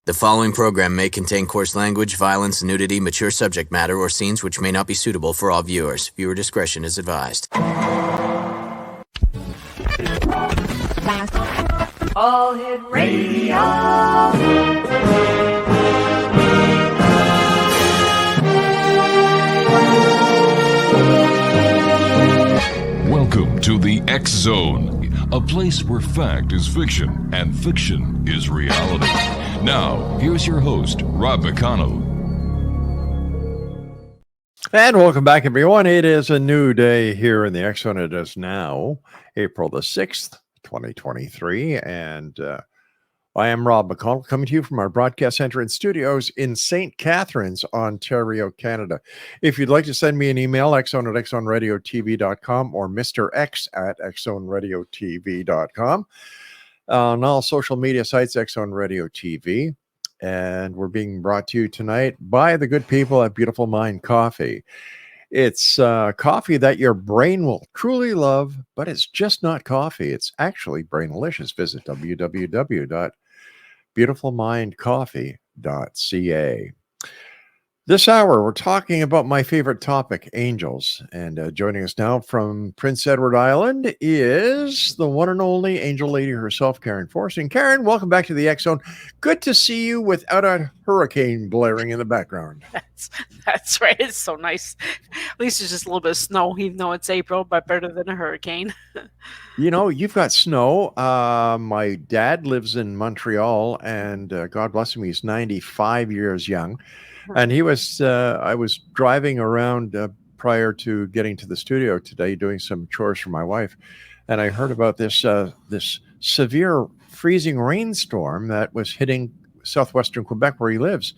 The following program may contain coarse language, violence, nudity, mature subject matter, or scenes which may not be suitable for all viewers. Viewer discretion is advised. All Hit Radio. Welcome to the X Zone, a place where fact is fiction and fiction is reality. Now, here's your host, Rob McConnell. And welcome back, everyone. It is a new day here in the X Zone. It is now April the 6th, 2023. And I am Rob McConnell, coming to you from our broadcast center and studios in St. Catharines, Ontario, Canada. If you'd like to send me an email, xzone@xzoneradiotv.com or Mr. X at xzoneradiotv.com. On all social media sites, X Zone Radio TV. And we're being brought to you tonight by the good people at Beautiful Mind Coffee. It's coffee that your brain will truly love, but it's just not coffee. It's actually brainlicious. Visit www.beautifulmindcoffee.ca. This hour, we're talking about my favorite topic, angels. And joining us now from Prince Edward Island is the one and only angel lady herself, Karen Forrest. And Karen, welcome back to the X Zone. Good to see you without a hurricane blaring in the background. That's right. It's so nice. At least it's just a little bit of snow, even though it's April, but better than a hurricane. You know, you've got snow. My dad lives in Montreal, and God bless him, he's 95 years young. And he was, I was driving around prior to getting to the studio today, doing some chores for my wife. And I heard about this severe freezing rainstorm that was hitting southwestern Quebec where he lives.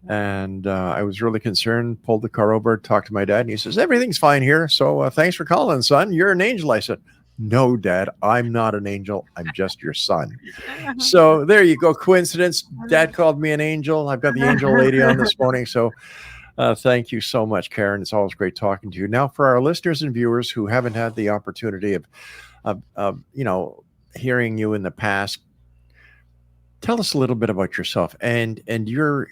And I was really concerned, pulled the car over, talked to my dad, and he says, everything's fine here. So thanks for calling, son. You're an angel. I said, no, Dad, I'm not an angel. I'm just your son. So there you go. Coincidence. Dad called me an angel. I've got the angel lady on this morning. So thank you so much, Karen. It's always great talking to you. Now, for our listeners and viewers who haven't had the opportunity of hearing you in the past, tell us a little bit about yourself and your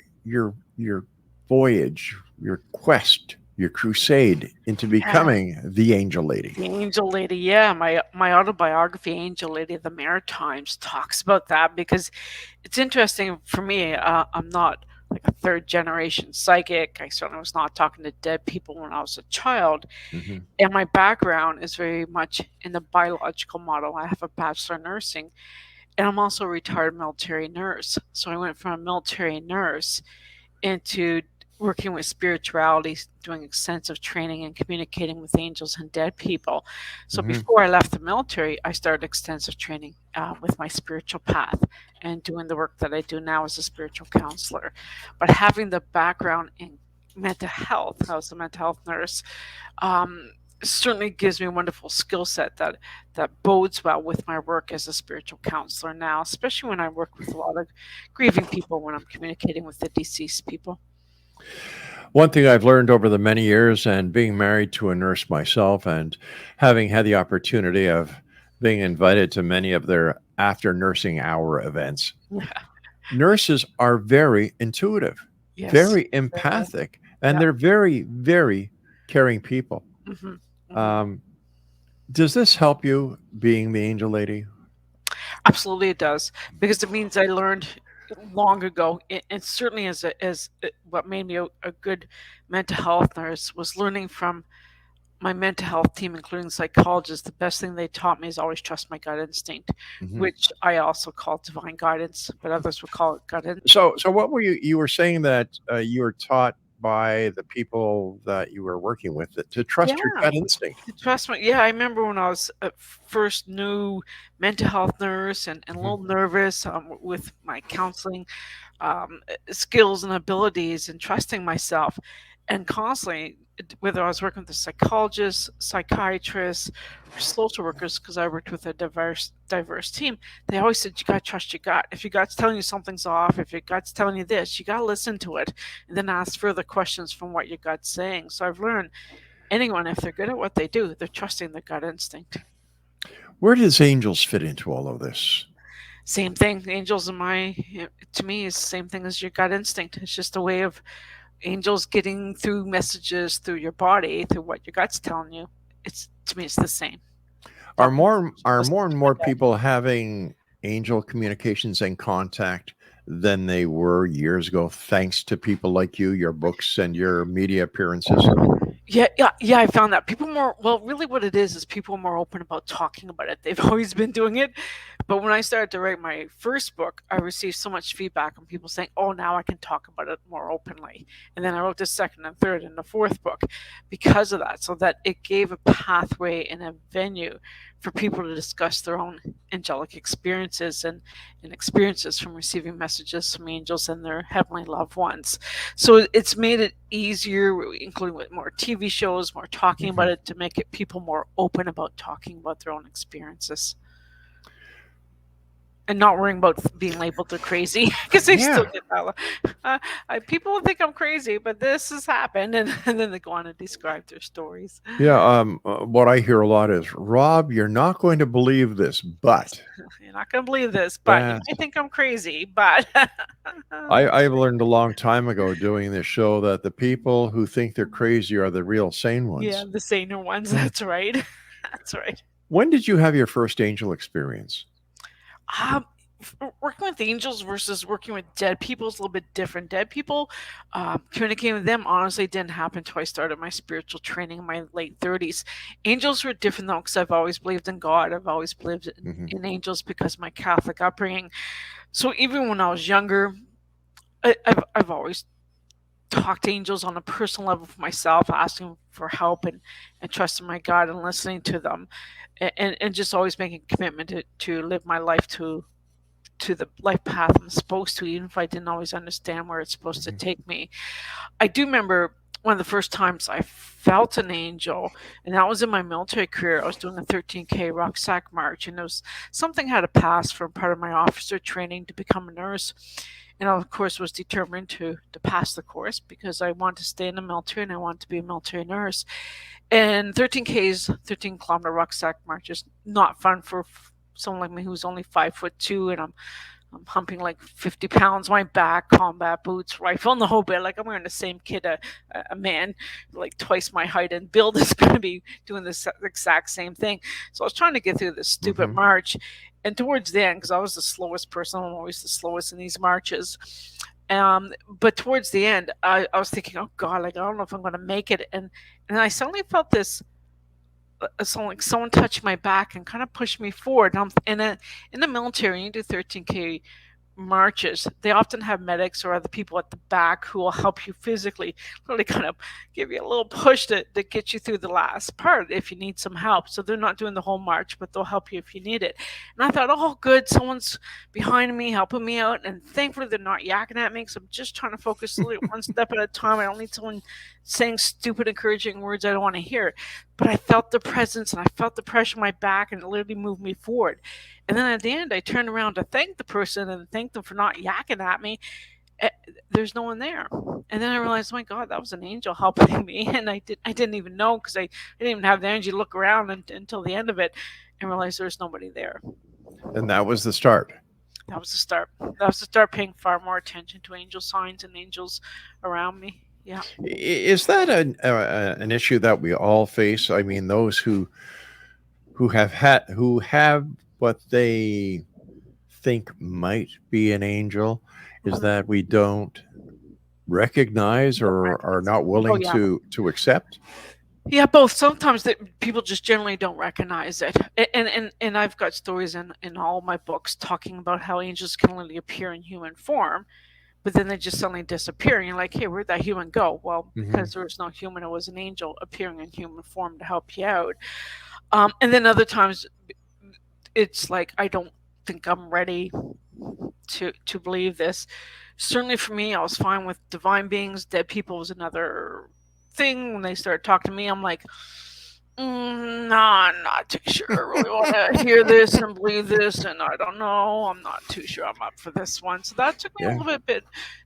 voyage, your quest, your crusade into becoming the angel lady. The angel lady, yeah. My autobiography, Angel Lady of the Maritimes, talks about that because it's interesting for me. I'm not like a third generation psychic. I certainly was not talking to dead people when I was a child. Mm-hmm. And my background is very much in the biological model. I have a bachelor in nursing, and I'm also a retired military nurse. So I went from a military nurse into working with spirituality, doing extensive training and communicating with angels and dead people. So before I left the military, I started extensive training with my spiritual path and doing the work that I do now as a spiritual counselor. But having the background in mental health, I was a mental health nurse, certainly gives me a wonderful skill set that bodes well with my work as a spiritual counselor now, especially when I work with a lot of grieving people, when I'm communicating with the deceased people. One thing I've learned over the many years, and being married to a nurse myself and having had the opportunity of being invited to many of their after nursing hour events, nurses are very intuitive, very empathic, and they're very, very caring people. Does this help you being the angel lady? Absolutely it does, because it means I learned long ago, and certainly as what made me a good mental health nurse was learning from my mental health team, including psychologists. The best thing they taught me is always trust my gut instinct, which I also call divine guidance, but others would call it gut instinct. So what were you were saying that you were taught by the people that you were working with to trust your gut instinct? To trust me. Yeah, I remember when I was a first new mental health nurse and a little nervous with my counseling skills and abilities and trusting myself. And constantly, whether I was working with a psychologist, psychiatrist, or social workers, because I worked with a diverse team, they always said, you got to trust your gut. If your gut's telling you something's off, if your gut's telling you this, you got to listen to it and then ask further questions from what your gut's saying. So I've learned anyone, if they're good at what they do, they're trusting the gut instinct. Where does angels fit into all of this? Same thing. Angels in to me, is the same thing as your gut instinct. It's just a way of angels getting through messages through your body, through what your gut's telling you. It's to me, it's the same. Are Helping more are listen more to and my more gut. people having angel communications and contact than they were years ago, thanks to people like you, your books, and your media appearances? Yeah. I found that people more well, really, what it is people are more open about talking about it. They've always been doing it, but when I started to write my first book, I received so much feedback on people saying, "Oh, now I can talk about it more openly." And then I wrote the second and third and the fourth book because of that, so that it gave a pathway and a venue for people to discuss their own angelic experiences and experiences from receiving messages from angels and their heavenly loved ones. So it's made it easier, including with more TV shows, more talking about Mhm. it, to make it people more open about talking about their own experiences and not worrying about being labeled they're crazy because they still Yeah. get that. People think I'm crazy, but this has happened, and then they go on and describe their stories. Yeah, what I hear a lot is, Rob, you're not going to believe this, but You're not gonna believe this, but you might that's think I'm crazy, but I've learned a long time ago doing this show that the people who think they're crazy are the real sane yeah, ones. the saner ones. That's right. That's right. When did you have your first angel experience? Um, Working with angels versus working with dead people is a little bit different. Dead people, communicating with them honestly didn't happen until I started my spiritual training in my late 30s. Angels were different though, because I've always believed in God. I've always believed Hmm. in angels because of my Catholic upbringing. So even when I was younger, I've always talked to angels on a personal level for myself, asking for help and trusting my God and listening to them, and just always making a commitment to live my life to the life path I'm supposed to, even if I didn't always understand where it's supposed to Hmm. take me. I do remember one of the first times I felt an angel, and that was in my military career. I was doing a 13K rucksack march, and it was something I had to pass for part of my officer training to become a nurse. And I, of course, was determined to pass the course because I wanted to stay in the military and I wanted to be a military nurse. And 13Ks, 13-kilometer rucksack march is not fun for someone like me who's only 5'2", and I'm humping like 50 pounds, my back, combat boots, rifle, and the whole bit. Like I'm wearing the same kit a man like twice my height and build is going to be doing this exact same thing. So I was trying to get through this stupid Hmm. march. And towards the end, because I was the slowest person, I'm always the slowest in these marches. But towards the end, I was thinking, oh God, like I don't know if I'm going to make it. And I suddenly felt this someone touched my back and kind of pushed me forward. And in the military, you do 13K marches. They often have medics or other people at the back who will help you physically, really kind of give you a little push to get you through the last part if you need some help. So they're not doing the whole march, but they'll help you if you need it. And I thought, oh, good, someone's behind me helping me out. And thankfully, they're not yakking at me because I'm just trying to focus slowly, one step at a time. I don't need someone saying stupid, encouraging words I don't want to hear. But I felt the presence and I felt the pressure on my back, and it literally moved me forward. And then at the end, I turned around to thank the person and thank them for not yakking at me. Eh, There's no one there. And then I realized, oh my God, that was an angel helping me. And I didn't even know because I didn't even have the energy to look around until the end of it and realize there was nobody there. And that was the start. That was the start. That was to start paying far more attention to angel signs and angels around me. Yeah. Is that an issue that we all face? I mean, those who have what they think might be an angel, is Mhm. that we don't recognize Don't or are recognize it. not Oh willing yeah. to accept? Yeah, both. Sometimes that people just generally don't recognize it, and I've got stories in all my books talking about how angels can only appear in human form, but then they just suddenly disappear, and you're like, hey, where'd that human go? Well, Hmm. because there was no human, it was an angel appearing in human form to help you out. And then other times, it's like I don't think I'm ready to believe this. Certainly for me, I was fine with divine beings. Dead people was another thing. When they started talking to me, I'm like, No, I'm not too sure. I really want to hear this and believe this, and I don't know. I'm not too sure I'm up for this one. So that took me a Yeah. little bit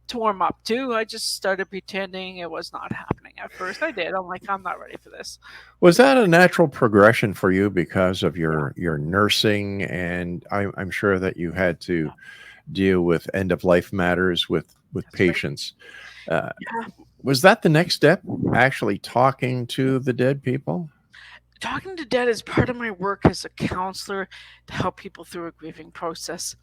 to warm up to. I just started pretending it was not happening at first. I did. I'm like, I'm not ready for this. Was that a natural progression for you because of your nursing? And I'm sure that you had to deal with end of life matters with That's right. patients. Uh, Yeah. was that the next step? Actually talking to the dead people? Talking to dead is part of my work as a counselor to help people through a grieving process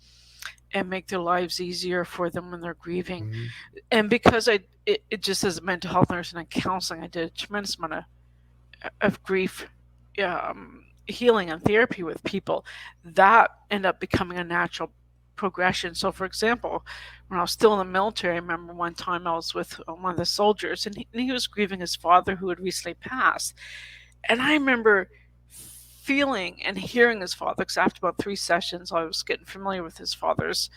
and make their lives easier for them when they're grieving. Mhm. And because it just as a mental health nurse and in counseling, I did a tremendous amount of grief healing and therapy with people. That ended up becoming a natural progression. So, for example, when I was still in the military, I remember one time I was with one of the soldiers, and he was grieving his father who had recently passed. And I remember feeling and hearing his father, because after about 3 sessions, I was getting familiar with his father's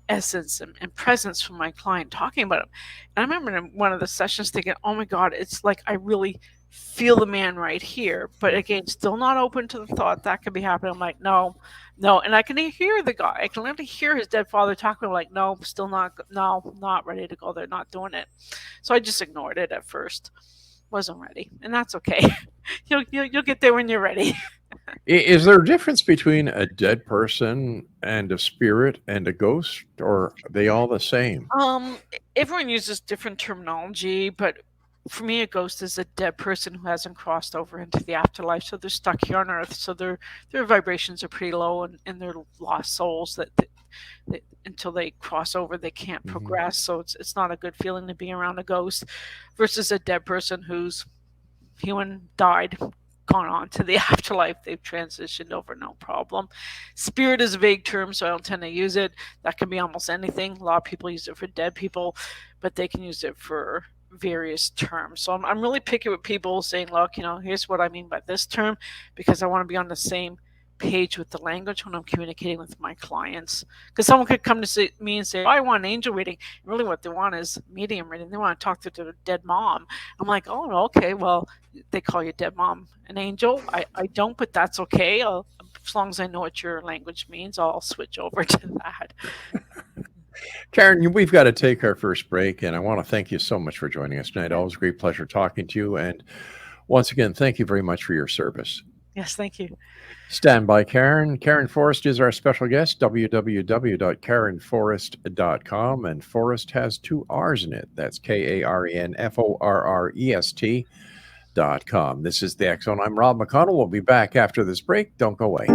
essence and presence from my client talking about him. And I remember in one of the sessions thinking, oh my God, it's like I really feel the man right here. But again, still not open to the thought that could be happening. I'm like, no, no. And I can hear the guy. I can literally hear his dead father talking. I'm like, no, still not, no, not ready to go there, not doing it. So I just ignored it at first. Wasn't ready. And that's okay. You'll get there when you're ready. Is there a difference between a dead person and a spirit and a ghost, or are they all the same? Everyone uses different terminology, but for me, a ghost is a dead person who hasn't crossed over into the afterlife, so they're stuck here on Earth. So their vibrations are pretty low, and they're lost souls that until they cross over, they can't Mhm. progress. So it's not a good feeling to be around a ghost, versus a dead person who's human died, gone on to the afterlife, they've transitioned over, no problem. Spirit is a vague term, so I don't tend to use it. That can be almost anything. A lot of people use it for dead people, but they can use it for various terms. So I'm really picky with people saying, look, here's what I mean by this term, because I want to be on the same page with the language when I'm communicating with my clients. Because someone could come to me and say, oh, I want an angel reading. And really what they want is medium reading. They want to talk to their dead mom. I'm like, oh, okay, well, they call your dead mom an angel. I don't, but that's okay. As long as I know what your language means, I'll switch over to that. Karen, we've got to take our first break, and I want to thank you so much for joining us tonight. Always a great pleasure talking to you. And once again, thank you very much for your service. Yes, thank you. Stand by, Karen. Karen Forrest is our special guest, www.karenforrest.com. And Forrest has 2 R's in it. That's KARENFORREST.com. This is the X Zone. I'm Rob McConnell. We'll be back after this break. Don't go away.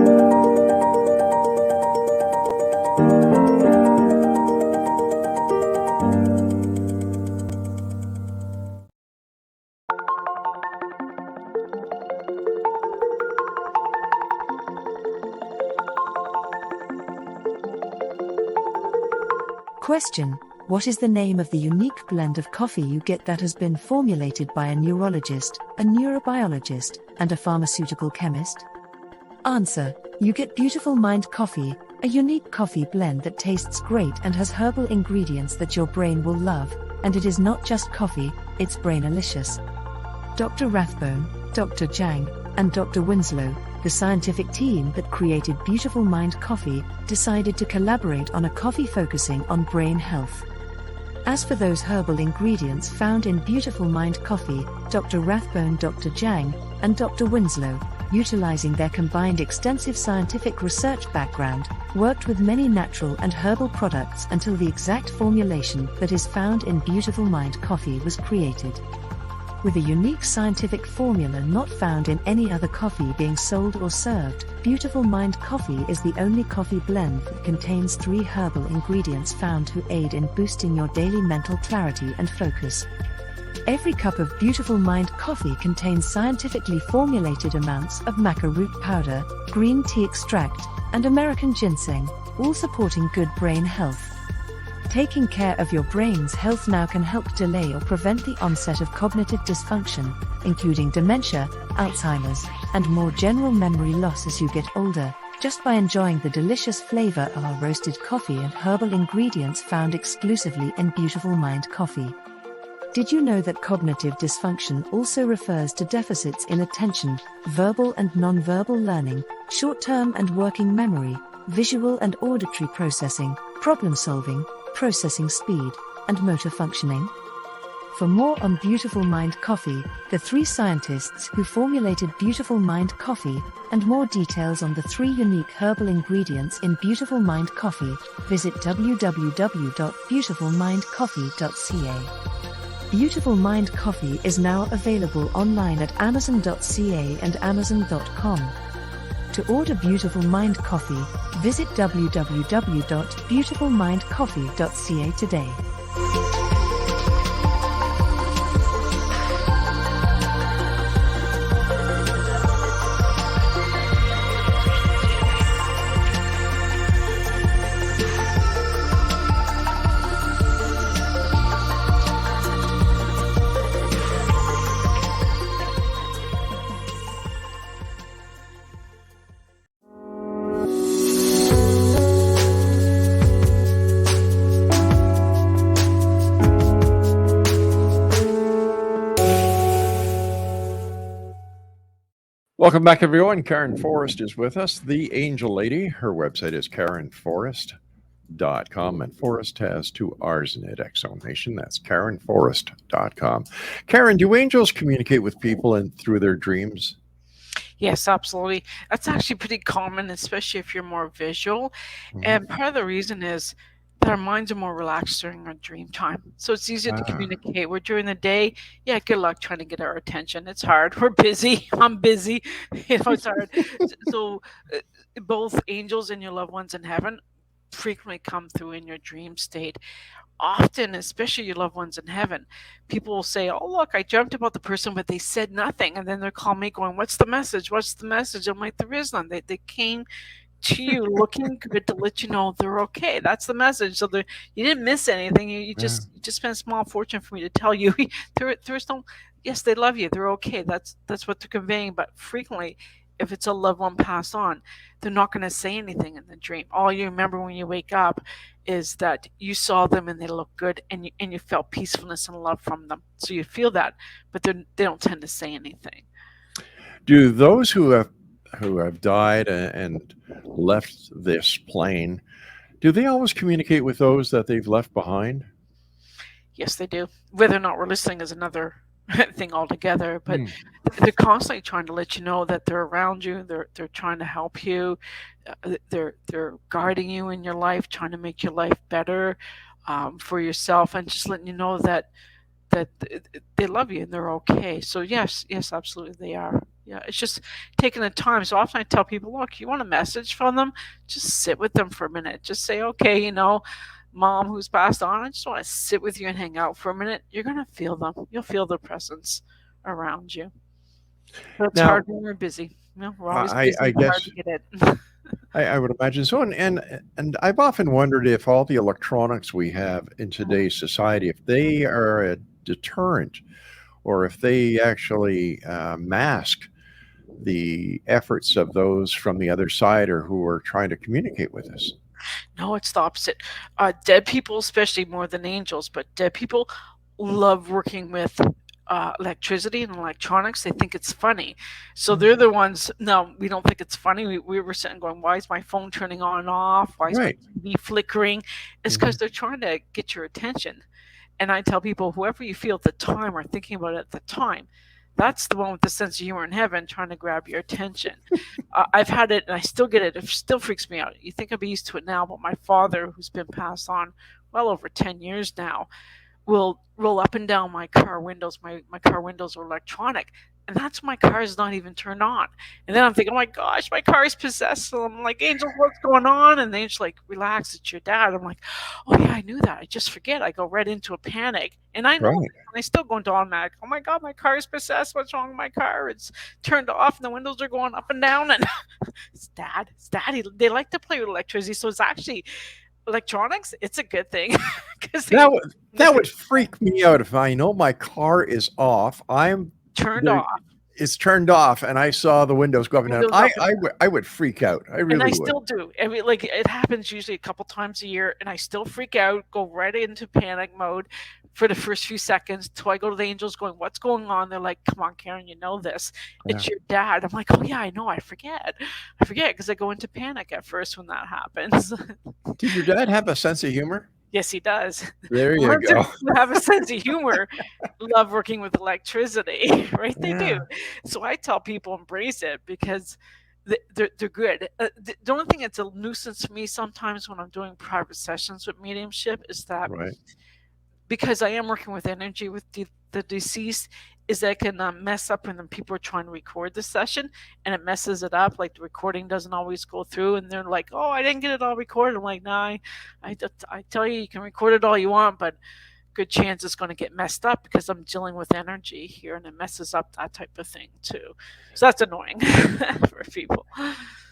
Question: what is the name of the unique blend of coffee you get that has been formulated by a neurologist, a neurobiologist, and a pharmaceutical chemist? Answer: you get Beautiful Mind Coffee, a unique coffee blend that tastes great and has herbal ingredients that your brain will love, and it is not just coffee, it's brainalicious. Dr. Rathbone, Dr. Jang, and Dr. Winslow, the scientific team that created Beautiful Mind Coffee, decided to collaborate on a coffee focusing on brain health. As for those herbal ingredients found in Beautiful Mind Coffee, Dr. Rathbone, Dr. Jang, and Dr. Winslow, utilizing their combined extensive scientific research background, worked with many natural and herbal products until the exact formulation that is found in Beautiful Mind Coffee was created. With a unique scientific formula not found in any other coffee being sold or served, Beautiful Mind Coffee is the only coffee blend that contains 3 herbal ingredients found to aid in boosting your daily mental clarity and focus. Every cup of Beautiful Mind Coffee contains scientifically formulated amounts of maca root powder, green tea extract, and American ginseng, all supporting good brain health. Taking care of your brain's health now can help delay or prevent the onset of cognitive dysfunction, including dementia, Alzheimer's, and more general memory loss as you get older, just by enjoying the delicious flavor of our roasted coffee and herbal ingredients found exclusively in Beautiful Mind Coffee. Did you know that cognitive dysfunction also refers to deficits in attention, verbal and nonverbal learning, short-term and working memory, visual and auditory processing, problem-solving, processing speed, and motor functioning? For more on Beautiful Mind Coffee, the 3 scientists who formulated Beautiful Mind Coffee, and more details on the 3 unique herbal ingredients in Beautiful Mind Coffee, visit www.beautifulmindcoffee.ca. Beautiful Mind Coffee is now available online at amazon.ca and amazon.com. To order Beautiful Mind Coffee, visit www.beautifulmindcoffee.ca today. Welcome back, everyone. Karen Forrest is with us, the Angel Lady. Her website is KarenForrest.com, and Forrest has 2 R's in it, X-Zone Nation. That's KarenForrest.com. Karen, do angels communicate with people and through their dreams? Yes, absolutely. That's actually pretty common, especially if you're more visual. And part of the reason is that our minds are more relaxed during our dream time. So it's easier to communicate. Where during the day, yeah, good luck trying to get our attention. It's hard. We're busy. I'm busy. It's hard. So both angels and your loved ones in heaven frequently come through in your dream state. Often, especially your loved ones in heaven, people will say, oh, look, I dreamt about the person, but they said nothing. And then they'll call me going, what's the message? What's the message? I'm like, there is none. They came to you looking good to let you know they're okay. That's the message. So you didn't miss anything. You just spent a small fortune for me to tell you. There's no, yes, they love you. They're okay. That's what they're conveying. But frequently, if it's a loved one passed on, they're not going to say anything in the dream. All you remember when you wake up is that you saw them and they look good, and you felt peacefulness and love from them. So you feel that, but they don't tend to say anything. Do those who have died and left this plane, do they always communicate with those that they've left behind? Yes, they do. Whether or not we're listening is another thing altogether, but they're constantly trying to let you know that they're around you. They're trying to help you. They're guiding you in your life, trying to make your life better for yourself, and just letting you know that they love you and they're okay. So yes, absolutely they are. Yeah, it's just taking the time. So often I tell people, look, you want a message from them, just sit with them for a minute. Just say, okay, Mom who's passed on, I just want to sit with you and hang out for a minute. You're going to feel them. You'll feel their presence around you. But it's hard when we're busy. We're always busy. I guess, hard to get it. I would imagine so. And I've often wondered if all the electronics we have in today's society, if they are a deterrent, or if they actually mask the efforts of those from the other side or who are trying to communicate with us. No, it's the opposite. Dead people, especially more than angels, but dead people love working with electricity and electronics. They think it's funny. So they're the ones, no, we don't think it's funny. We were sitting going, why is my phone turning on and off? Why is my TV flickering? It's because they're trying to get your attention. And I tell people, whoever you feel at the time or thinking about it at the time, that's the one with the sense of humor in heaven trying to grab your attention. I've had it, and I still get it. It still freaks me out. You think I'd be used to it now, but my father, who's been passed on well over 10 years now, will roll up and down my car windows. My car windows are electronic, and that's my car is not even turned on. And then I'm thinking, oh my gosh, my car is possessed. So I'm like, Angel, what's going on? And the angel's like, relax, it's your dad. I'm like, oh yeah, I knew that. I just forget. I go right into a panic. And I know, and I still go into automatic. Oh my God, my car is possessed. What's wrong with my car? It's turned off and the windows are going up and down. And it's dad. They like to play with electricity. So it's actually electronics. It's a good thing. That would freak me out if I know my car is off. I'm turned off. is turned off and I saw the windows go up and down, Windows up I would freak out. I and really I would. still do. I mean, like it happens usually a couple times a year, and I still freak out, go right into panic mode for the first few seconds till I go to the angels going, "What's going on?" They're like, "Come on, Karen, you know this. It's your dad." I'm like, "Oh yeah, I know. I forget because I go into panic at first when that happens." Did your dad have a sense of humor? Yes, he does. There you Ones go. who have a sense of humor love working with electricity, right? They do. Yeah. So I tell people embrace it because they're good. The only thing that's a nuisance to me sometimes when I'm doing private sessions with mediumship is that Right. because I am working with energy with the deceased, is that can mess up when the people are trying to record the session and it messes it up. Like the recording doesn't always go through, and they're like, "Oh, I didn't get it all recorded." I'm like, "Nah, I tell you, you can record it all you want, but good chance it's going to get messed up because I'm dealing with energy here, and it messes up that type of thing too." So that's annoying for people.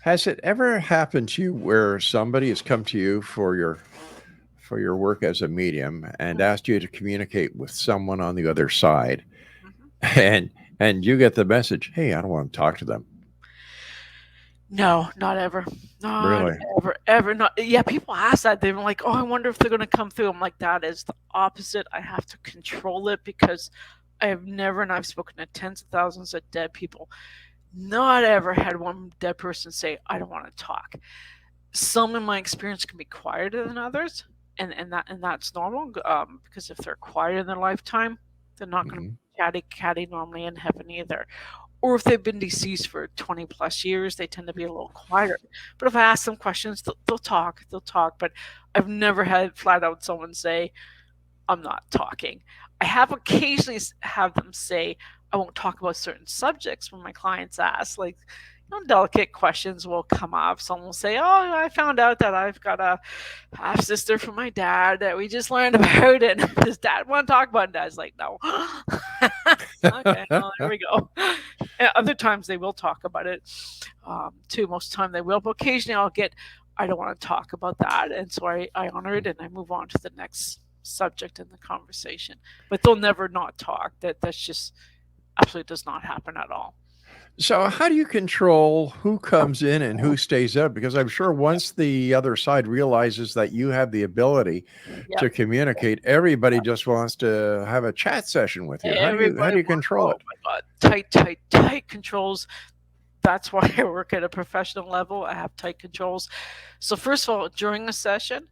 Has it ever happened to you where somebody has come to you for your work as a medium and asked you to communicate with someone on the other side, Mhm. and you get the message, "Hey, I don't want to talk to them." No, not ever. Not Really? ever. Not yeah, people ask that. They're like, "Oh, I wonder if they're gonna come through." I'm like, "That is the opposite. I have to control it because I have never, and I've spoken to tens of thousands of dead people, not ever had one dead person say, 'I don't wanna talk.'" Some in my experience can be quieter than others, and that's normal, because if they're quiet in their lifetime, they're not gonna be Mhm. catty normally in heaven either. Or if they've been deceased for 20 plus years, they tend to be a little quieter. But if I ask them questions, they'll talk. They'll talk. But I've never had flat out someone say, "I'm not talking." I have occasionally have them say, "I won't talk about certain subjects" when my clients ask. Like, delicate questions will come up. Someone will say, "Oh, I found out that I've got a half sister from my dad that we just learned about, and does dad want to talk about it?" And Dad's like, "No." Okay, well, there we go. And other times they will talk about it too. Most of the time they will, but occasionally I'll get, "I don't want to talk about that," and so I honor it and I move on to the next subject in the conversation. But they'll never not talk. That's just absolutely does not happen at all. So how do you control who comes in and who stays out? Because I'm sure once the other side realizes that you have the ability Yep. to communicate, everybody just wants to have a chat session with you. How Everybody do you wants, control oh it? my God, tight controls. That's why I work at a professional level. I have tight controls. So first of all, during a session,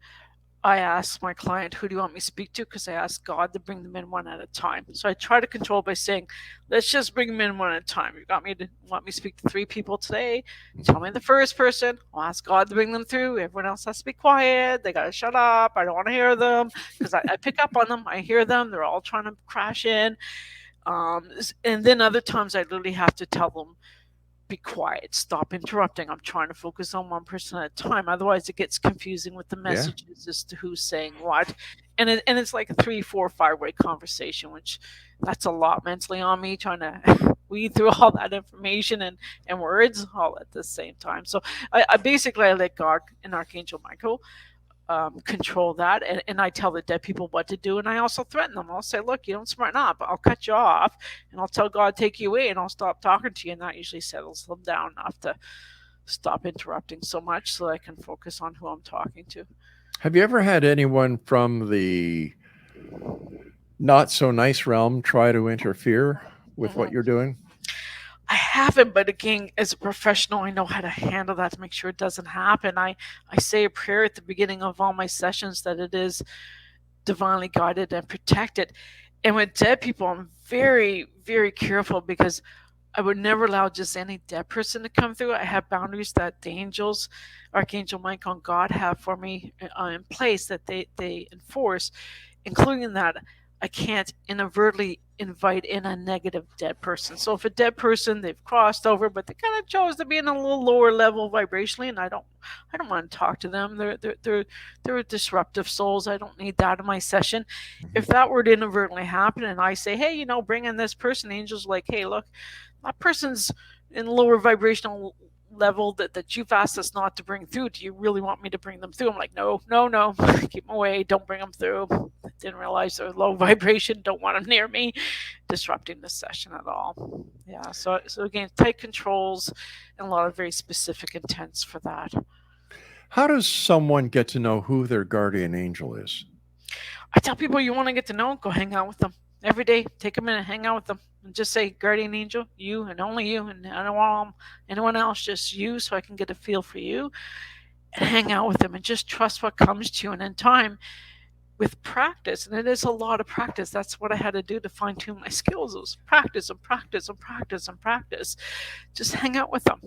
I ask my client, "Who do you want me to speak to?" Because I ask God to bring them in one at a time. So I try to control by saying, "Let's just bring them in one at a time. You want me to speak to 3 people today? Tell me the first person. I'll ask God to bring them through. Everyone else has to be quiet. They got to shut up. I don't want to hear them because I pick up on them. I hear them. They're all trying to crash in." And then other times I literally have to tell them, "Be quiet, stop interrupting. I'm trying to focus on one person at a time." Otherwise, it gets confusing with the Yeah. messages as to who's saying what. And it's like a 3, 4, 5-way conversation, which that's a lot mentally on me trying to weed through all that information and words all at the same time. So I basically I let God and Archangel Michael control that. And I tell the dead people what to do. And I also threaten them. I'll say, "Look, you don't smarten up. I'll cut you off and I'll tell God to take you away and I'll stop talking to you." And that usually settles them down enough to stop interrupting so much so I can focus on who I'm talking to. Have you ever had anyone from the not so nice realm try to interfere with what Mhm. you're doing? I haven't, but again, as a professional, I know how to handle that to make sure it doesn't happen. I say a prayer at the beginning of all my sessions that it is divinely guided and protected. And with dead people, I'm very, very careful because I would never allow just any dead person to come through. I have boundaries that the angels, Archangel Michael and God have for me in place that they enforce, including that I can't inadvertently invite in a negative dead person. So if a dead person they've crossed over, but they kind of chose to be in a little lower level vibrationally, and I don't want to talk to them. They're disruptive souls. I don't need that in my session. Mhm. If that were to inadvertently happen, and I say, "Hey, bring in this person," angels like, "Hey, look, that person's in lower vibrational level that you've asked us not to bring through. Do you really want me to bring them through?" I'm like, "No, no, no. Keep them away. Don't bring them through." didn't realize they're low vibration, don't want them near me, disrupting the session at all. Yeah, so again, tight controls and a lot of very specific intents for that. How does someone get to know who their guardian angel is? I tell people, you want to get to know, go hang out with them every day. Take a minute, hang out with them, and just say, guardian angel, you and only you, and I don't want anyone else, just you, so I can get a feel for you, and hang out with them and just trust what comes to you. And in time, with practice, and it is a lot of practice, that's what I had to do to fine-tune my skills. It was practice and practice and practice and practice. Just hang out with them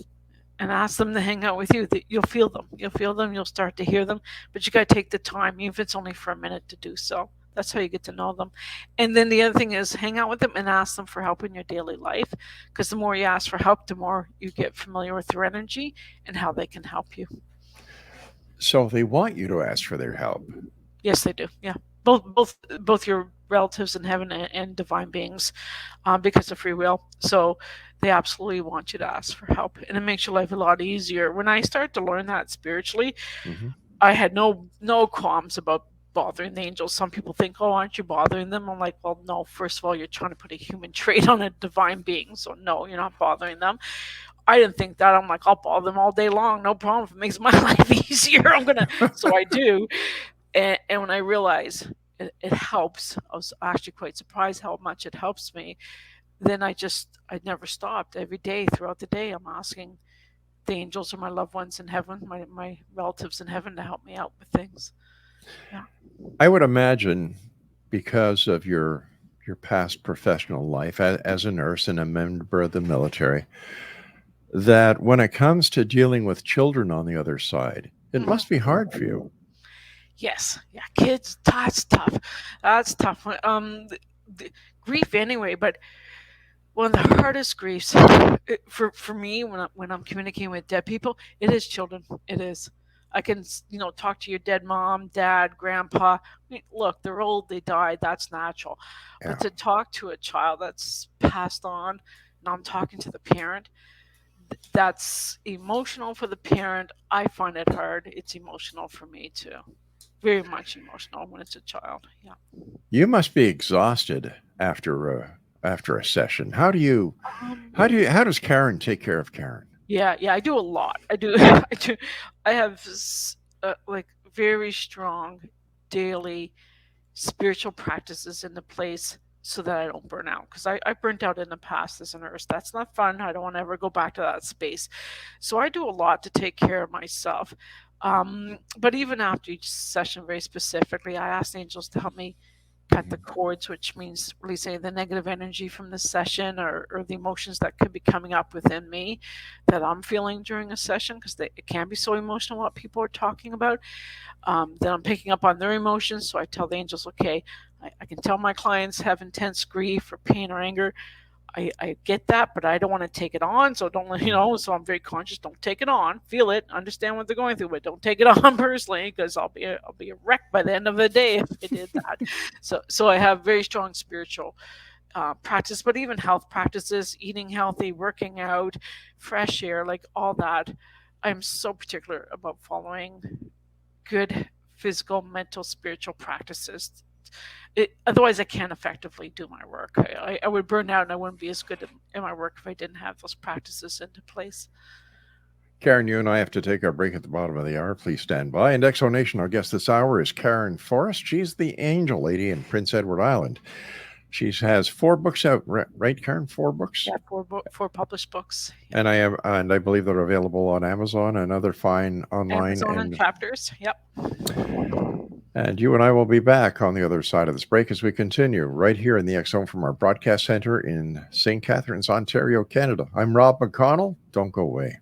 and ask them to hang out with you. You'll feel them. You'll start to hear them, but you got to take the time, even if it's only for a minute, to do so. That's how you get to know them. And then the other thing is hang out with them and ask them for help in your daily life, because the more you ask for help, the more you get familiar with their energy and how they can help you. So they want you to ask for their help. Yes, they do. Yeah, both your relatives in heaven and divine beings, because of free will. So they absolutely want you to ask for help, and it makes your life a lot easier. When I started to learn that spiritually, I had no qualms about bothering the angels. Some people think, oh, aren't you bothering them? I'm like, well, no. First of all, you're trying to put a human trait on a divine being, so no, you're not bothering them. I didn't think that. I'm like, I'll bother them all day long, no problem. If it makes my life easier, I'm gonna. So I do. And when I realized it helps, I was actually quite surprised how much it helps me. Then I never stopped. Every day throughout the day, I'm asking the angels or my loved ones in heaven, my relatives in heaven, to help me out with things. Yeah. I would imagine, because of your past professional life as a nurse and a member of the military, that when it comes to dealing with children on the other side, it must be hard for you. Yes, yeah, kids, that's tough. That's tough. The grief anyway, but one of the hardest griefs for me when I'm communicating with dead people, it is children. It is. I can talk to your dead mom, dad, grandpa. Look, they're old, they died. That's natural. Yeah. But to talk to a child that's passed on, and I'm talking to the parent, that's emotional for the parent. I find it hard. It's emotional for me too. Very much emotional when it's a child. Yeah. You must be exhausted after a session. How does Karen take care of Karen? Yeah, I do a lot. I do. I have like very strong daily spiritual practices into place so that I don't burn out, because I burnt out in the past as a nurse. That's not fun. I don't want to ever go back to that space. So I do a lot to take care of myself. But even after each session, very specifically, I ask angels to help me cut the cords, which means releasing the negative energy from the session or the emotions that could be coming up within me that I'm feeling during a session, because it can be so emotional what people are talking about. Then I'm picking up on their emotions. So I tell the angels, okay, I can tell my clients have intense grief or pain or anger. I get that, but I don't want to take it on. So don't, so I'm very conscious. Don't take it on. Feel it. Understand what they're going through, but don't take it on personally, because I'll be a wreck by the end of the day if I did that. So I have very strong spiritual practice, but even health practices, eating healthy, working out, fresh air, like all that. I'm so particular about following good physical, mental, spiritual practices. Otherwise, I can't effectively do my work. I would burn out, and I wouldn't be as good in my work if I didn't have those practices into place. Karen, you and I have to take our break at the bottom of the hour. Please stand by. And Exo Nation, our guest this hour is Karen FORREST. She's the angel lady in Prince Edward Island. She has 4 books out, right, Karen? 4 books? Yeah, 4 published books. Yeah. And I believe they're available on Amazon and other fine online. Amazon and chapters. Yep. And you and I will be back on the other side of this break as we continue right here in the X Zone from our broadcast center in St. Catharines, Ontario, Canada. I'm Rob McConnell. Don't go away.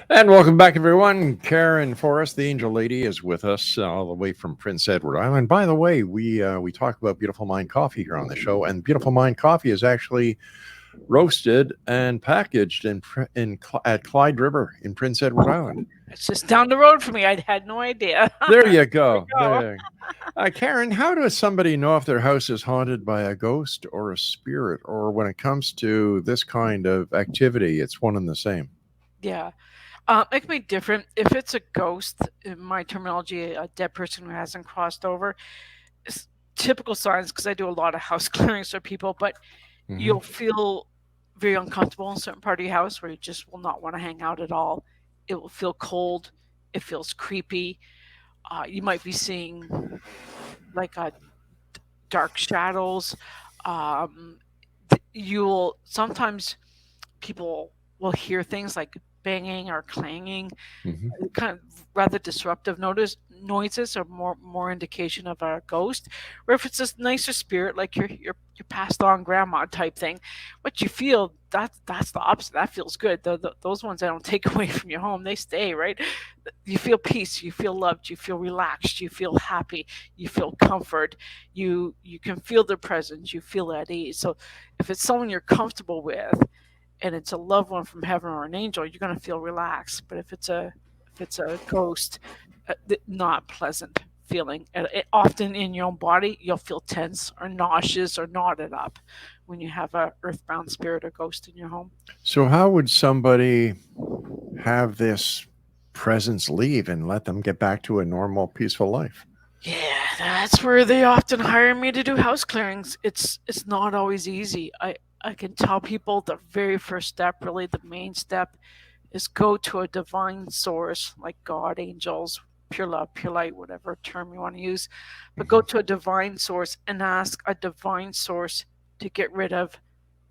And welcome back, everyone. Karen Forrest, the Angel Lady, is with us all the way from Prince Edward Island. By the way, we talk about Beautiful Mind Coffee here on the show, and Beautiful Mind Coffee is actually roasted and packaged at Clyde River in Prince Edward Island. It's just down the road for me. I had no idea. There you go. go. There. Karen, how does somebody know if their house is haunted by a ghost or a spirit? Or when it comes to this kind of activity, it's one and the same? Yeah. It can be different. If it's a ghost, in my terminology, a dead person who hasn't crossed over, typical signs, because I do a lot of house clearings for people, but you'll feel very uncomfortable in a certain part of your house where you just will not want to hang out at all. It will feel cold. It feels creepy. You might be seeing like dark shadows. You'll sometimes people will hear things like banging or clanging, kind of rather disruptive noises are more indication of a ghost. Or if it's a nicer spirit, like your passed on grandma type thing, what you feel that's the opposite. That feels good. Those ones I don't take away from your home, they stay, right? You feel peace, you feel loved, you feel relaxed, you feel happy, you feel comfort, you can feel their presence, you feel at ease. So if it's someone you're comfortable with and it's a loved one from heaven or an angel, you're going to feel relaxed. But if it's a ghost, not pleasant feeling. Often in your own body, you'll feel tense or nauseous or knotted up when you have a earthbound spirit or ghost in your home. So how would somebody have this presence leave and let them get back to a normal, peaceful life? Yeah, that's where they often hire me to do house clearings. It's not always easy. I can tell people the very first step, really the main step, is go to a divine source like God, angels, pure love, pure light, whatever term you want to use. But go to a divine source and ask a divine source to get rid of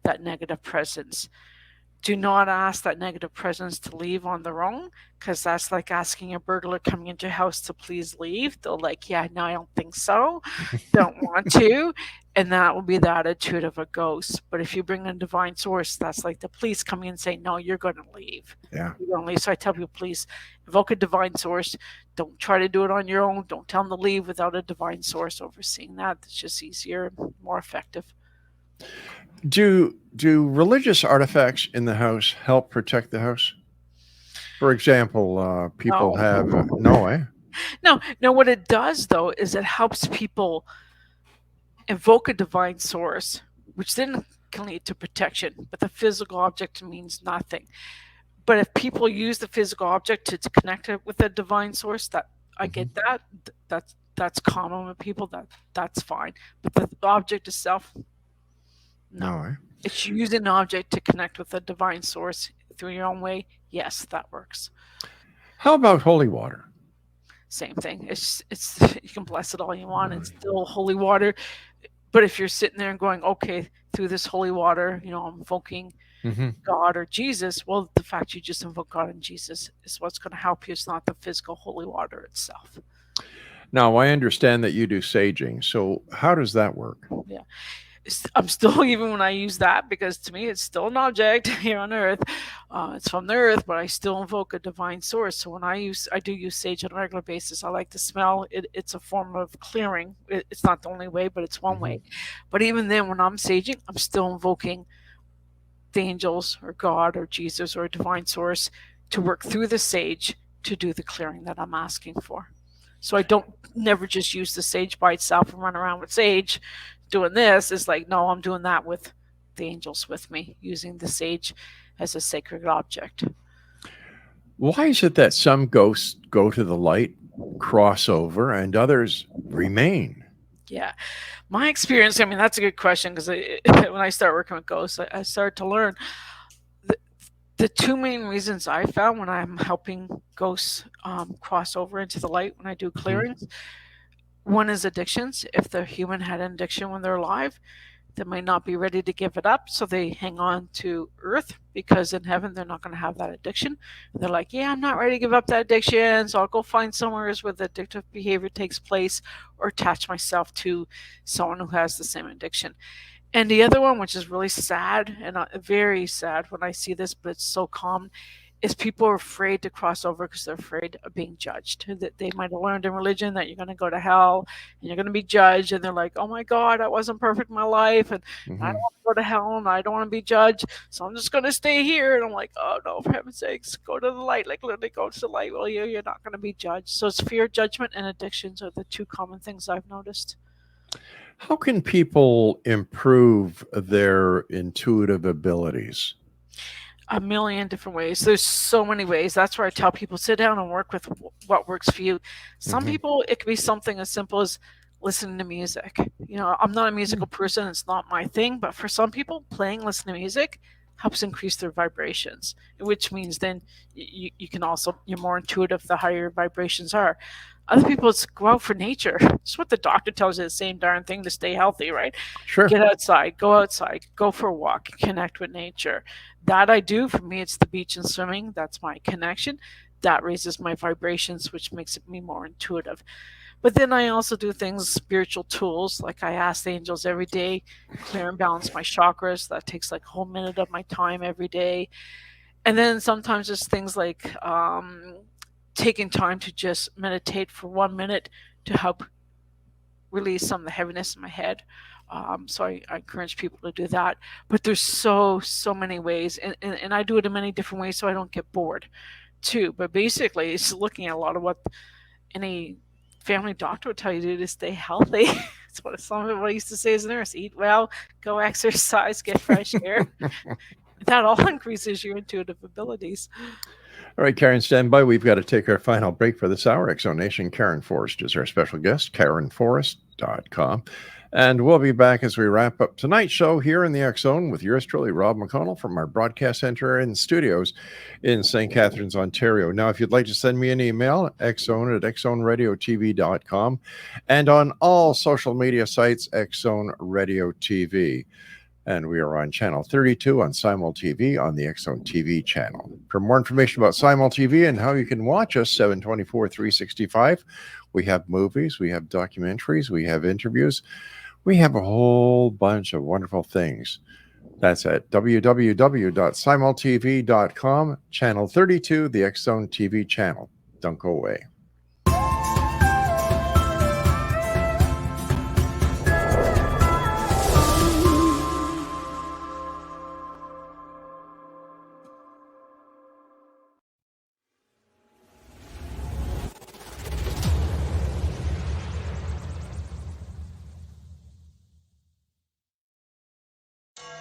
that negative presence. Do not ask that negative presence to leave on their own, because that's like asking a burglar coming into your house to please leave. They'll like, yeah, no, I don't think so. Don't want to. And that will be the attitude of a ghost. But if you bring in a divine source, that's like the police coming in and saying, no, you're going to leave. Yeah. You're going to leave. So I tell people, please invoke a divine source. Don't try to do it on your own. Don't tell them to leave without a divine source overseeing that. It's just easier and more effective. Do religious artifacts in the house help protect the house? For example, people have no, eh? No. What it does though is it helps people invoke a divine source, which then can lead to protection. But the physical object means nothing. But if people use the physical object to connect it with a divine source, that I get that's common with people. That's fine. But the object itself, no. No, eh? It's using an object to connect with a divine source through your own way. Yes, that works. How about holy water? Same thing. It's you can bless it all you want. It's still holy water. But if you're sitting there and going, okay, through this holy water, I'm invoking God or Jesus, well, the fact you just invoke God and Jesus is what's going to help you. It's not the physical holy water itself. Now, I understand that you do saging. So how does that work? Yeah. I'm still, even when I use that, because to me it's still an object here on earth. It's from the earth, but I still invoke a divine source. So when I do use sage on a regular basis, I like to smell it. It's a form of clearing. It's not the only way, but it's one way. But even then, when I'm saging, I'm still invoking the angels or God or Jesus or a divine source to work through the sage to do the clearing that I'm asking for. So I don't never just use the sage by itself and run around with sage doing this. It's like, no, I'm doing that with the angels with me, using the sage as a sacred object. Why is it that some ghosts go to the light, cross over, and others remain? Yeah. My experience, I mean, that's a good question, because when I start working with ghosts, I start to learn the two main reasons I found when I'm helping ghosts cross over into the light when I do clearings. One is addictions. If the human had an addiction when they're alive, they might not be ready to give it up, so they hang on to earth, because in heaven they're not going to have that addiction. They're like, yeah, I'm not ready to give up that addiction, so I'll go find somewhere where the addictive behavior takes place, or attach myself to someone who has the same addiction. And the other one, which is really sad, and very sad when I see this, but it's so common, is people are afraid to cross over because they're afraid of being judged. That they might have learned in religion that you're going to go to hell and you're going to be judged, and they're like, "Oh my God, I wasn't perfect in my life, and I don't want to go to hell, and I don't want to be judged, so I'm just going to stay here." And I'm like, "Oh no, for heaven's sakes, go to the light! Like literally, go to the light. Well, you're not going to be judged." So it's fear, judgment, and addictions are the two common things I've noticed. How can people improve their intuitive abilities? A million different ways. There's so many ways. That's where I tell people, sit down and work with what works for you. Some people, it could be something as simple as listening to music. I'm not a musical person. It's not my thing. But for some people, listening to music helps increase their vibrations, which means then you can also, you're more intuitive the higher your vibrations are. Other people, it's go out for nature. It's what the doctor tells you, the same darn thing to stay healthy, right? Sure. Get outside, go for a walk, connect with nature. That I do. For me, it's the beach and swimming. That's my connection. That raises my vibrations, which makes me more intuitive. But then I also do things, spiritual tools, like I ask the angels every day, clear and balance my chakras. That takes like a whole minute of my time every day. And then sometimes it's things like taking time to just meditate for 1 minute to help release some of the heaviness in my head. So I encourage people to do that. But there's so many ways, and I do it in many different ways so I don't get bored too. But basically, it's looking at a lot of what any family doctor would tell you to do to stay healthy. It's what some of what I used to say as a nurse: eat well, go exercise, get fresh air. That all increases your intuitive abilities. All right, Karen, stand by. We've got to take our final break for this hour. X Zone Nation, Karen Forrest is our special guest, KarenForrest.com. And we'll be back as we wrap up tonight's show here in the X Zone with yours truly, Rob McConnell, from our broadcast center and studios in St. Catharines, Ontario. Now, if you'd like to send me an email, xzone@xzoneradiotv.com, and on all social media sites, X Zone Radio TV. And we are on channel 32 on Simul TV on the X Zone TV channel. For more information about Simul TV and how you can watch us 7/24, 365, we have movies, we have documentaries, we have interviews, we have a whole bunch of wonderful things. That's at www.simultv.com, channel 32, the X Zone TV channel. Don't go away.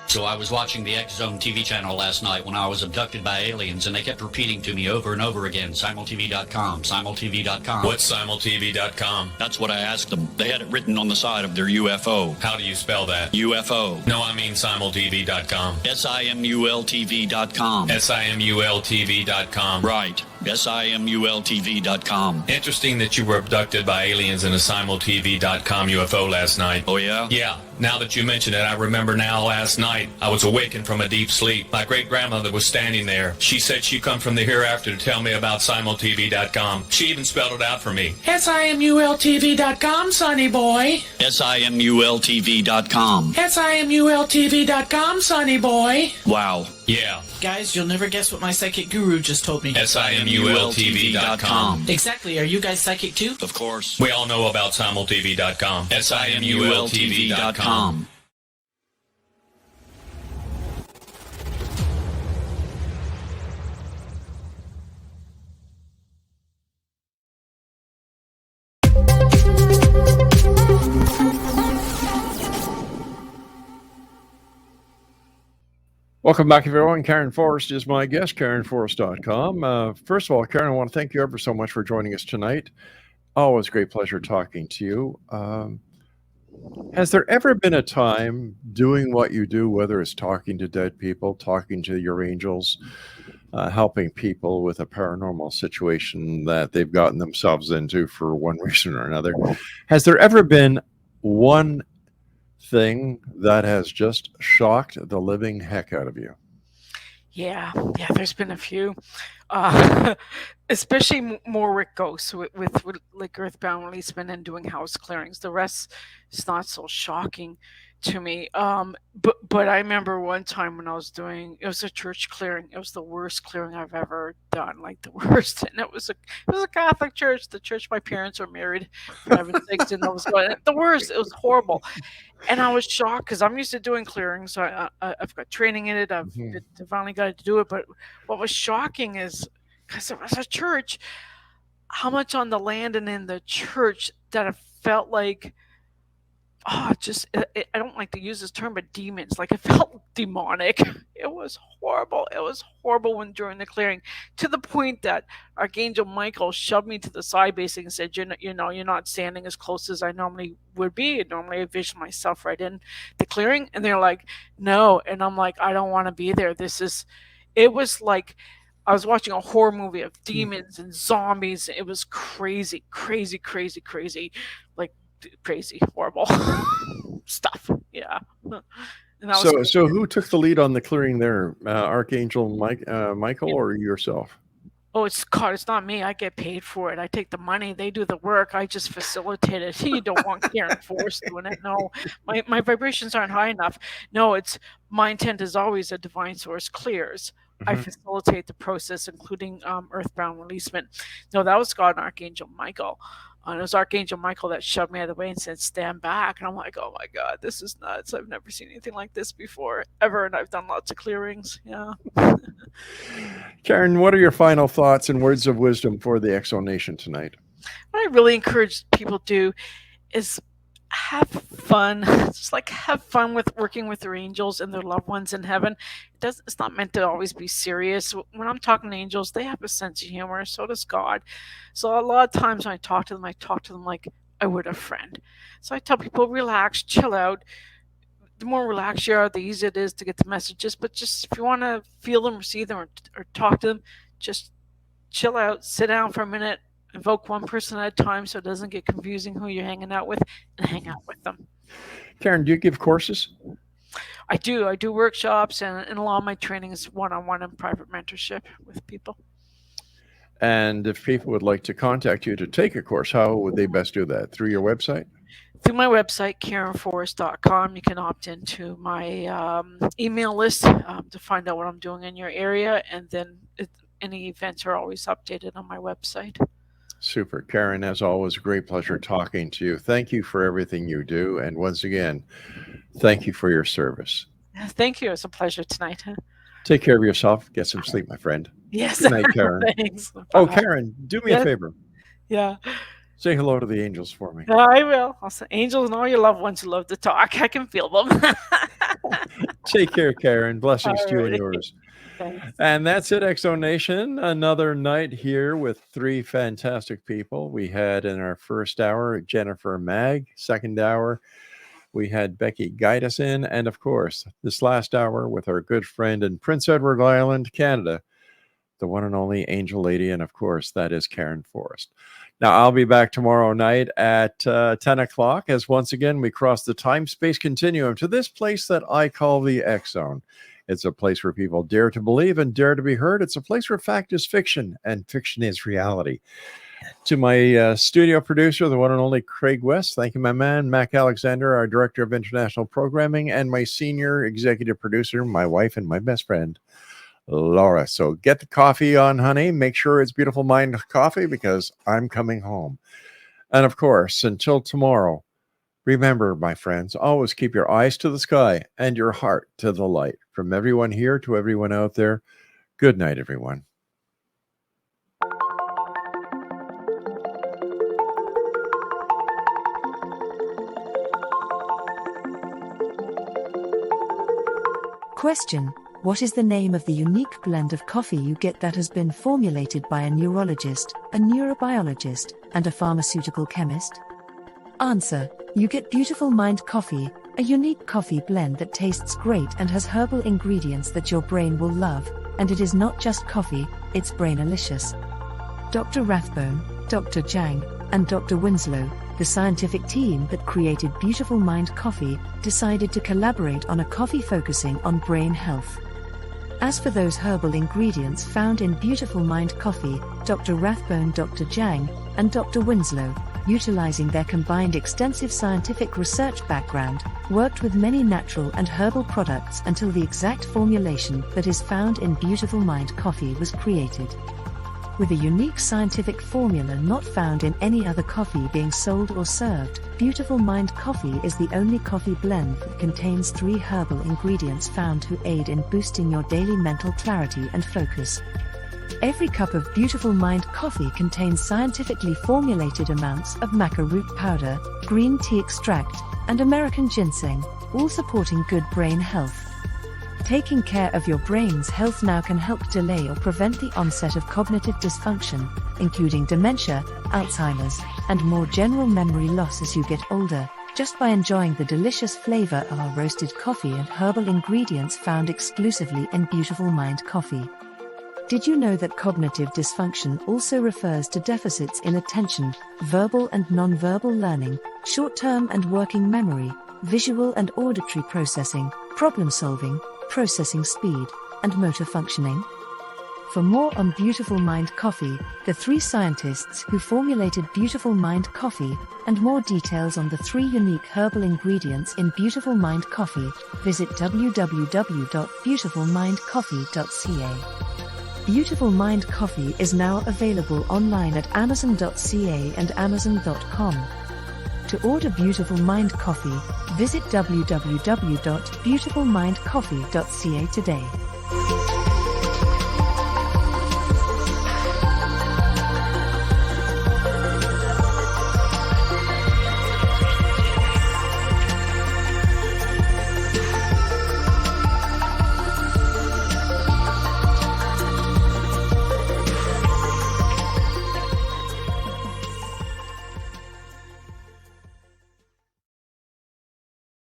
So I was watching the X-Zone TV channel last night when I was abducted by aliens, and they kept repeating to me over and over again, simultv.com, simultv.com. What's simultv.com? That's what I asked them. They had it written on the side of their UFO. How do you spell that? UFO. No, I mean simultv.com. simultv.com. simultv.com. Right. simultv.com. Interesting that you were abducted by aliens in a simultv.com UFO last night. Oh, yeah? Yeah. Now that you mention it, I remember now last night I was awakened from a deep sleep. My great-grandmother was standing there. She said she'd come from the hereafter to tell me about simultv.com. She even spelled it out for me. simultv.com, sonny boy. simultv.com. simultv.com, sonny boy. Wow. Yeah. Guys, you'll never guess what my psychic guru just told me. simultv.com. Exactly. Are you guys psychic too? Of course. We all know about simultv.com. simultv.com. Welcome back, everyone. Karen Forrest is my guest, KarenForrest.com. First of all, Karen, I want to thank you ever so much for joining us tonight. Always a great pleasure talking to you. Has there ever been a time doing what you do, whether it's talking to dead people, talking to your angels, helping people with a paranormal situation that they've gotten themselves into for one reason or another, has there ever been one thing that has just shocked the living heck out of you? Yeah, there's been a few, especially more with ghosts, with like Earthbound releasemen and doing house clearings. The rest is not so shocking to me. But I remember one time when I was doing, it was a church clearing. It was the worst clearing I've ever done, like the worst. And it was a Catholic church, the church my parents were married, for heaven's sakes, and I was going, the worst. It was horrible. And I was shocked because I'm used to doing clearings. So I've got training in it. I've finally got to do it. But what was shocking is, because it was a church, how much on the land and in the church that it felt like, I don't like to use this term, but demons. Like, it felt demonic. It was horrible. It was horrible during the clearing, to the point that Archangel Michael shoved me to the side, basically, and said, you're not standing as close as I normally would be. Normally I vision myself right in the clearing. And they're like, no. And I'm like, I don't want to be there. It was like I was watching a horror movie of demons and zombies. It was crazy, crazy, crazy, crazy. Like, crazy, horrible stuff. Yeah. And so who took the lead on the clearing there? Archangel Michael or yourself? Oh, it's not me. I get paid for it. I take the money. They do the work. I just facilitate it. You don't want Karen Forrest doing it. No, my vibrations aren't high enough. No, my intent is always a divine source clears. I facilitate the process, including earthbound releasement. No, that was God and Archangel Michael. And it was Archangel Michael that shoved me out of the way and said, stand back. And I'm like, oh my God, this is nuts. I've never seen anything like this before, ever. And I've done lots of clearings. Yeah. Karen, what are your final thoughts and words of wisdom for the Exo Nation tonight? What I really encourage people to do is have fun. Just like have fun with working with their angels and their loved ones in heaven. It's not meant to always be serious. When I'm talking to angels, they have a sense of humor. So does God. So a lot of times when I talk to them like I would a friend. So I tell people, relax, chill out. The more relaxed you are, the easier it is to get the messages. But just if you want to feel them or see them or talk to them, just chill out, sit down for a minute, invoke one person at a time so it doesn't get confusing who you're hanging out with, and hang out with them. Karen, do you give courses? I do. I do workshops, and a lot of my training is one-on-one and private mentorship with people. And if people would like to contact you to take a course, how would they best do that? Through your website? Through my website, KarenForrest.com. You can opt into my email list to find out what I'm doing in your area, and then any events are always updated on my website. Super. Karen, as always, a great pleasure talking to you. Thank you for everything you do. And once again, thank you for your service. Thank you. It's a pleasure tonight. Take care of yourself. Get some sleep, my friend. Yes. Good night, Karen. Thanks. Oh, Karen, do me a favor. Yeah. Say hello to the angels for me. I will. I'll say angels and all your loved ones who love to talk. I can feel them. Take care, Karen. Blessings to you and yours. Thanks. And that's it, Exo Nation. Another night here with three fantastic people. We had in our first hour Jennifer Mag. Second hour, we had Becky guide us in. And of course, this last hour with our good friend in Prince Edward Island, Canada, the one and only Angel Lady. And of course, that is Karen Forrest. Now, I'll be back tomorrow night at 10 o'clock as once again we cross the time-space continuum to this place that I call the X Zone. It's a place where people dare to believe and dare to be heard. It's a place where fact is fiction and fiction is reality. To my studio producer, the one and only Craig West, thank you, my man, Mac Alexander, our director of international programming, and my senior executive producer, my wife and my best friend, Laura. So get the coffee on, honey. Make sure it's Beautiful Mind coffee because I'm coming home. And of course, until tomorrow, remember, my friends, always keep your eyes to the sky and your heart to the light. From everyone here to everyone out there, good night, everyone. Question: what is the name of the unique blend of coffee you get that has been formulated by a neurologist, a neurobiologist, and a pharmaceutical chemist? Answer: you get Beautiful Mind coffee, a unique coffee blend that tastes great and has herbal ingredients that your brain will love, and it is not just coffee, it's brainalicious. Dr. Rathbone, Dr. Jang, and Dr. Winslow, the scientific team that created Beautiful Mind coffee, decided to collaborate on a coffee focusing on brain health. As for those herbal ingredients found in Beautiful Mind coffee, Dr. Rathbone, Dr. Jang, and Dr. Winslow, utilizing their combined extensive scientific research background, worked with many natural and herbal products until the exact formulation that is found in Beautiful Mind coffee was created. With a unique scientific formula not found in any other coffee being sold or served, Beautiful Mind coffee is the only coffee blend that contains 3 herbal ingredients found to aid in boosting your daily mental clarity and focus. Every cup of Beautiful Mind coffee contains scientifically formulated amounts of maca root powder, green tea extract, and American ginseng, all supporting good brain health. Taking care of your brain's health now can help delay or prevent the onset of cognitive dysfunction, including dementia, Alzheimer's, and more general memory loss as you get older, just by enjoying the delicious flavor of our roasted coffee and herbal ingredients found exclusively in Beautiful Mind coffee. Did you know that cognitive dysfunction also refers to deficits in attention, verbal and non-verbal learning, short-term and working memory, visual and auditory processing, problem-solving, processing speed, and motor functioning? For more on Beautiful Mind coffee, the 3 scientists who formulated Beautiful Mind coffee, and more details on the 3 unique herbal ingredients in Beautiful Mind coffee, visit www.beautifulmindcoffee.ca. Beautiful Mind coffee is now available online at amazon.ca and amazon.com. To order Beautiful Mind coffee, visit www.beautifulmindcoffee.ca today.